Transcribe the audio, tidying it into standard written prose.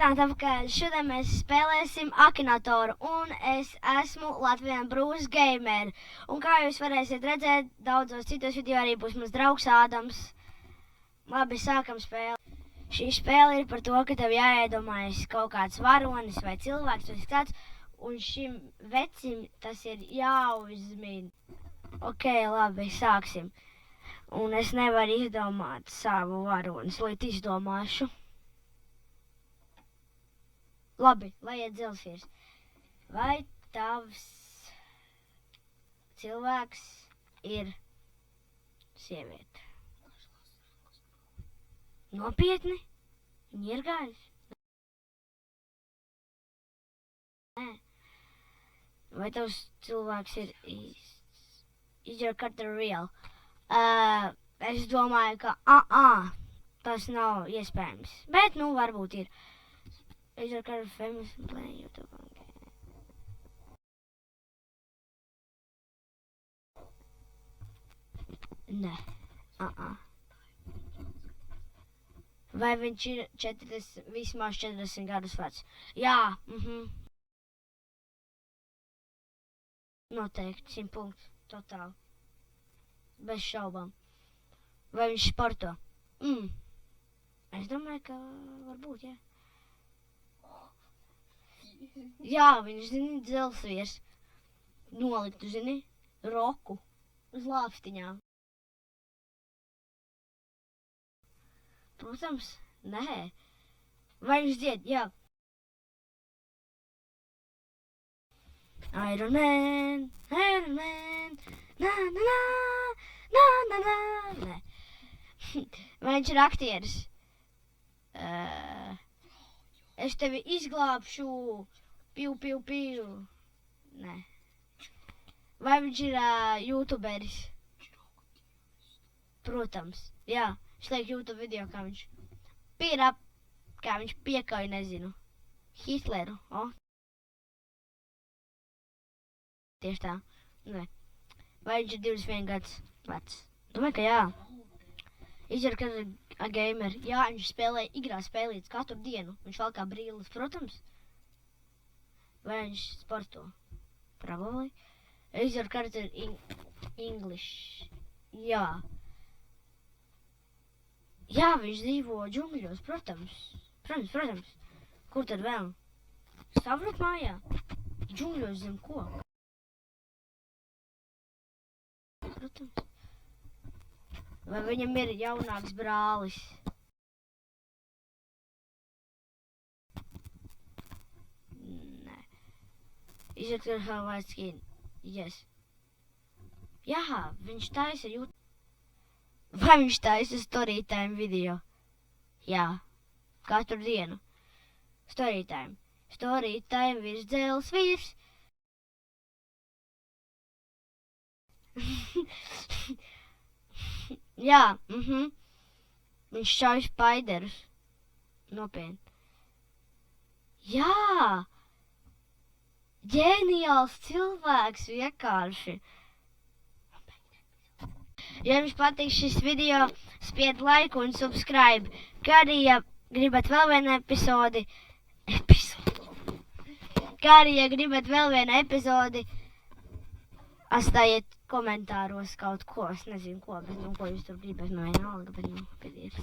Sveicināti apkārt! Šodien mēs spēlēsim Akinatoru, un es esmu Latvijas Brūs Gamer. Un kā jūs varēsiet redzēt, daudzos citos video arī būs mans draugs Ādams. Labi, sākam spēli. Šī spēle ir par to, ka tev jāiedomājas kaut kāds varonis vai cilvēks vai tāds, un šim vecim tas ir jāuzmin. Ok, labi, sāksim. Un es nevaru izdomāt savu varoni, līdz izdomāšu. Labi, lai iet Zilsvīrs. Vai tavs cilvēks ir sieviete? Nopietni? Viņa ir gaļas? Nē. Vai tavs cilvēks ir īsts? Is your character real? Es domāju, ka tas nav iespējams. Bet, nu, varbūt ir. Is your character famous and playing YouTube? Nē. Vai viņš ir vismaz 40 gadus vecs? Jā. Noteikti, 100 punktu. Totāli. Bez šaubām. Vai viņš sporto? Es domāju, ka varbūt, jā. Jā, viņš, zini, Zilsvīrs noliktu, zini, roku uz lāpstiņām. Protams, nē. Vai viņš dzied? Jā. Iron Man, na, na, na, na, na, na, nē. Vai viņš ir aktieris? Es tevi izglābšu, piu, piu, piu. Nē. Vai viņš ir youtuberis? Protams, jā. Viņš liek YouTube video, kā viņš kā viņš piekauj, nezinu, Hitleru, Tieši tā, nē. Vai viņš ir 21 gads vecs? Domāju, ka jā. Izjara, ka ir gamer. Jā, viņš spēlē igrā spēlītas katru dienu. Viņš valkā brīles, protams. Vai viņš sporto? Probably. Izjara, ka ir English. Jā. Jā, viņš dzīvo džungļos, protams. Protams. Kur tad vēl? Stavrot mājā? Džungļos zem ko? Protams. Vai viņam ir jaunāks brālis? Nē. Izjūt, ka have white skin. Yes. Jā, viņš taisa YouTube. Vai viņš taisa storytime video? Jā. Katru dienu. Storytime. Storytime virs Zilsvīrs. Jā, Viņš šauj spaiderus. Nopietni. Jā! Ģeniāls cilvēks vienkārši. Ja jums patīk šis video, spied laiku un subscribe. Kā arī, ja gribat vēl vienu epizodi, atstājiet komentāros kaut ko, es nezinu ko, bet ko jūs tur gribat, vienalga, bet piedies.